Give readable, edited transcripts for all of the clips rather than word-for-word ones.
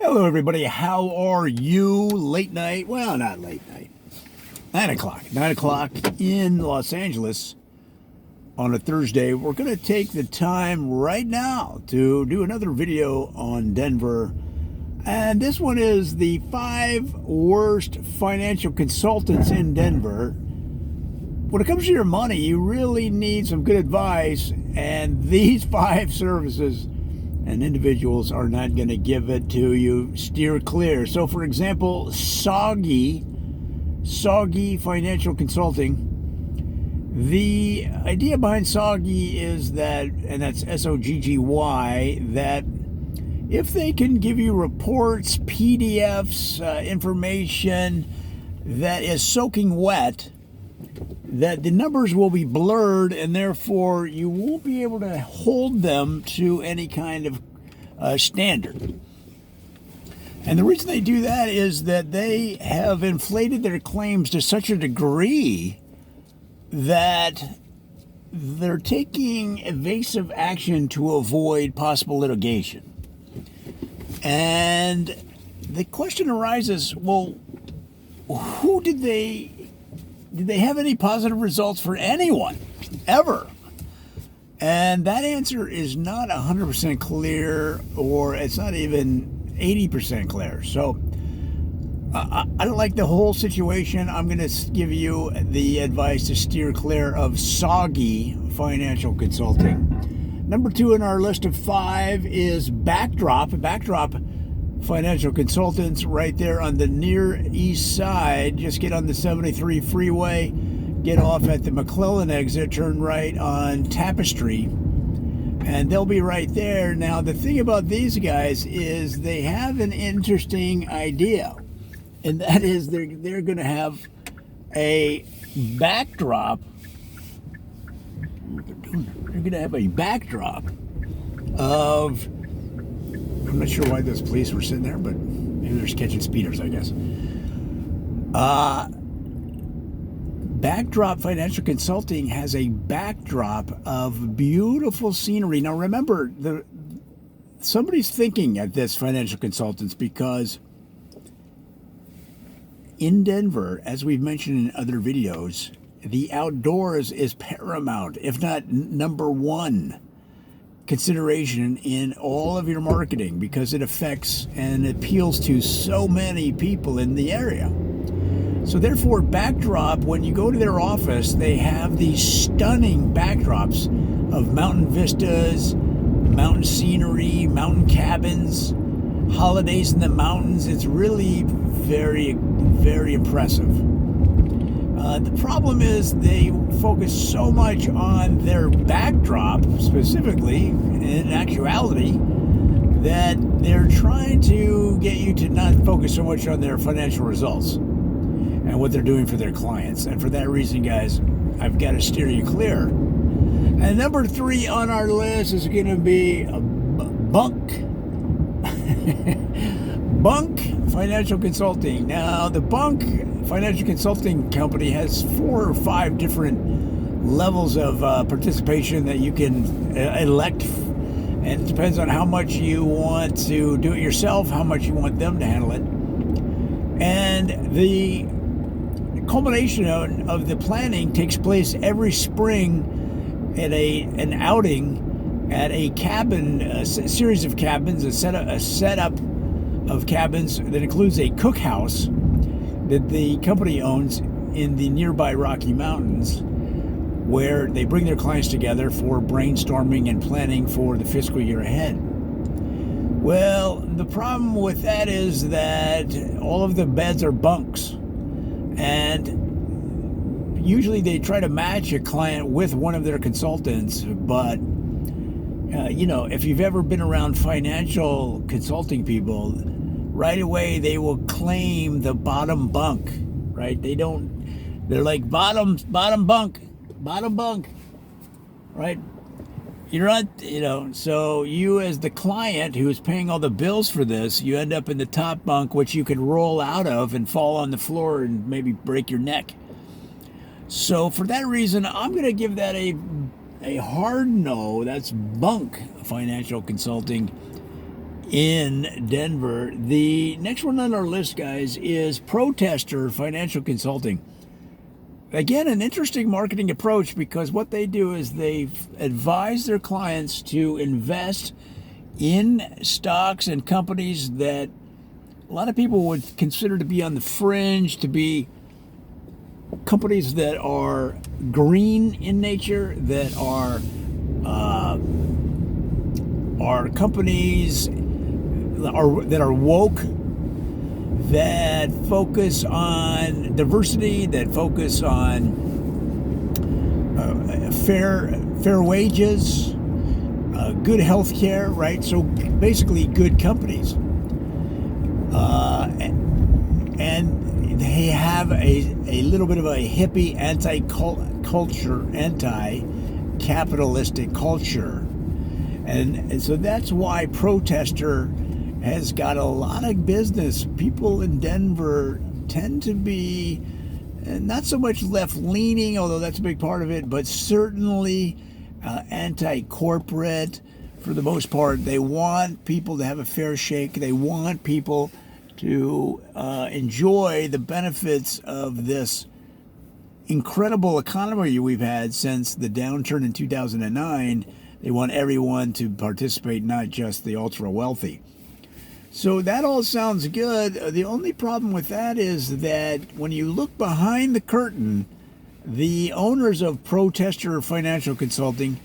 Hello, everybody. How are you? Late night? Well, not late night. 9 o'clock. 9 o'clock in Los Angeles on a Thursday. We're going to take the time right now to do another video on Denver. And this one is the 5 worst financial consultants in Denver. When it comes to your money, you really need some good advice. And these 5 services and individuals are not going to give it to you. Steer clear. So, for example, Soggy Financial Consulting. The idea behind Soggy is that, and that's Sogggy, that if they can give you reports, PDFs, information that is soaking wet, that the numbers will be blurred and therefore you won't be able to hold them to any kind of standard. And the reason they do that is that they have inflated their claims to such a degree that they're taking evasive action to avoid possible litigation. And the question arises, well, who did they have any positive results for anyone ever? And that answer is not 100% clear, or it's not even 80% clear. So I don't like the whole situation. I'm going to give you the advice to steer clear of Soggy Financial Consulting. Number 2 in our list of 5 is Backdrop Financial Consultants, right there on the near east side. Just get on the 73 freeway, get off at the McClellan exit, turn right on Tapestry, and they'll be right there. Now, the thing about these guys is they have an interesting idea, and that is they're going to have a backdrop. They're going to have a backdrop of, I'm not sure why those police were sitting there, but maybe they're just catching speeders, I guess. Backdrop Financial Consulting has a backdrop of beautiful scenery. Now, remember, somebody's thinking at this financial consultants, because in Denver, as we've mentioned in other videos, the outdoors is paramount, if not number 1 consideration in all of your marketing, because it affects and appeals to so many people in the area. So therefore, Backdrop, when you go to their office, they have these stunning backdrops of mountain vistas, mountain scenery, mountain cabins, holidays in the mountains. It's really very, very impressive. The problem is they focus so much on their backdrop, specifically, in actuality, that they're trying to get you to not focus so much on their financial results and what they're doing for their clients. And for that reason, guys, I've got to steer you clear. And number 3 on our list is going to be Bunk. Bunk Financial Consulting. Now, the Bunk Financial Consulting Company has 4 or 5 different levels of participation that you can elect, and it depends on how much you want to do it yourself, how much you want them to handle it. And the culmination of the planning takes place every spring at an outing at a cabin, a series of cabins, a setup of cabins that includes a cookhouse that the company owns in the nearby Rocky Mountains, where they bring their clients together for brainstorming and planning for the fiscal year ahead. Well, the problem with that is that all of the beds are bunks, and usually they try to match a client with one of their consultants, but if you've ever been around financial consulting people, right away they will claim the bottom bunk, right? They're like bottom bunk, right? You're not, so you as the client who's paying all the bills for this, you end up in the top bunk, which you can roll out of and fall on the floor and maybe break your neck. So for that reason, I'm going to give that a hard no. That's Bunk Financial Consulting. in Denver. The next one on our list, guys, is Protester Financial Consulting. Again, an interesting marketing approach, because what they do is they advise their clients to invest in stocks and companies that a lot of people would consider to be on the fringe, to be companies that are green in nature, that are companies that are woke, that focus on diversity, that focus on fair wages, good health care, right? So basically good companies. And they have a little bit of a hippie, anti-culture, anti-capitalistic culture. And so that's why Protester has got a lot of business. People in Denver tend to be not so much left-leaning, although that's a big part of it, but certainly anti-corporate for the most part. They want people to have a fair shake. They want people to enjoy the benefits of this incredible economy we've had since the downturn in 2009. They want everyone to participate, not just the ultra wealthy. So that all sounds good. The only problem with that is that when you look behind the curtain, the owners of Protester Financial Consulting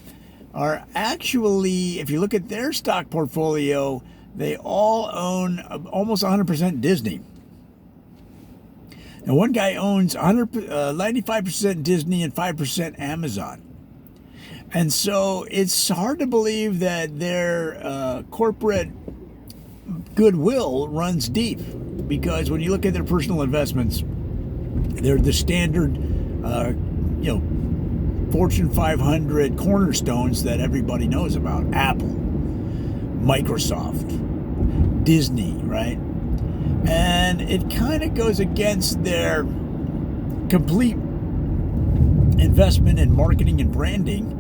are actually, if you look at their stock portfolio, they all own almost 100% Disney. Now, one guy owns 95% Disney and 5% Amazon. And so it's hard to believe that their corporate goodwill runs deep, because when you look at their personal investments, they're the standard, Fortune 500 cornerstones that everybody knows about: Apple, Microsoft, Disney, right? And it kind of goes against their complete investment in marketing and branding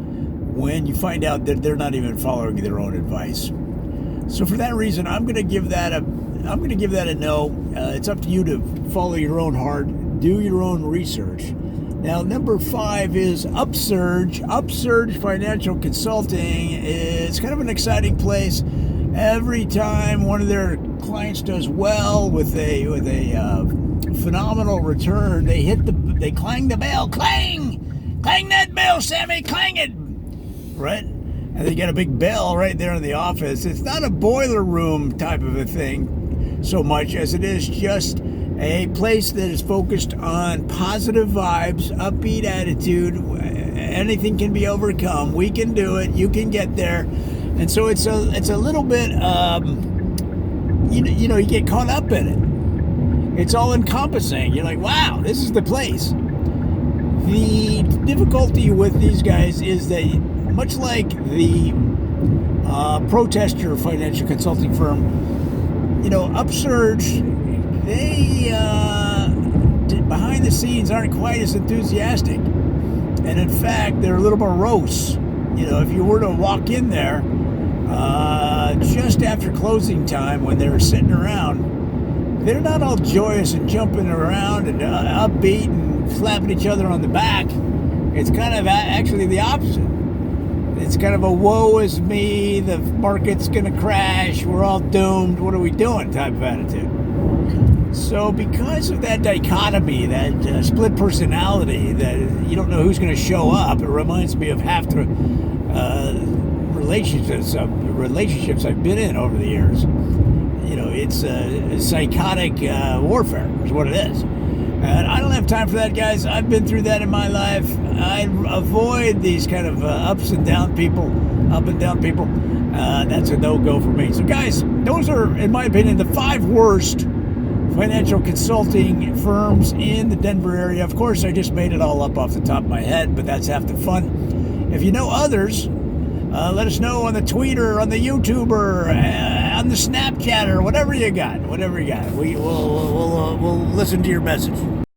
when you find out that they're not even following their own advice. So for that reason, I'm going to give that a no. It's up to you to follow your own heart, do your own research. Now, number 5 is Upsurge. Upsurge Financial Consulting is kind of an exciting place. Every time one of their clients does well with a phenomenal return, they clang the bell. Clang that bell, Sammy, clang it, right? And they got a big bell right there in the office. It's not a boiler room type of a thing so much as it is just a place that is focused on positive vibes, upbeat attitude. Anything can be overcome. We can do it. You can get there. And so it's a little bit, you get caught up in it. It's all encompassing. You're like, wow, this is the place. The difficulty with these guys is that, much like the Protester Financial Consulting firm, Upsurge, they behind the scenes aren't quite as enthusiastic, and in fact they're a little morose. If you were to walk in there just after closing time, when they're sitting around, they're not all joyous and jumping around and upbeat and slapping each other on the back. It's kind of actually the opposite. It's kind of a woe is me, the market's going to crash, we're all doomed, what are we doing type of attitude. So because of that dichotomy, that split personality, that you don't know who's going to show up, it reminds me of half the relationships I've been in over the years. It's psychotic warfare is what it is. And I don't have time for that, guys. I've been through that in my life. I avoid these kind of up and down people. That's a no-go for me. So, guys, those are, in my opinion, the 5 worst financial consulting firms in the Denver area. Of course, I just made it all up off the top of my head, but that's half the fun. If you know others, let us know on the Twitter, on the YouTuber, on the Snapchat, or whatever you got. We'll listen to your message.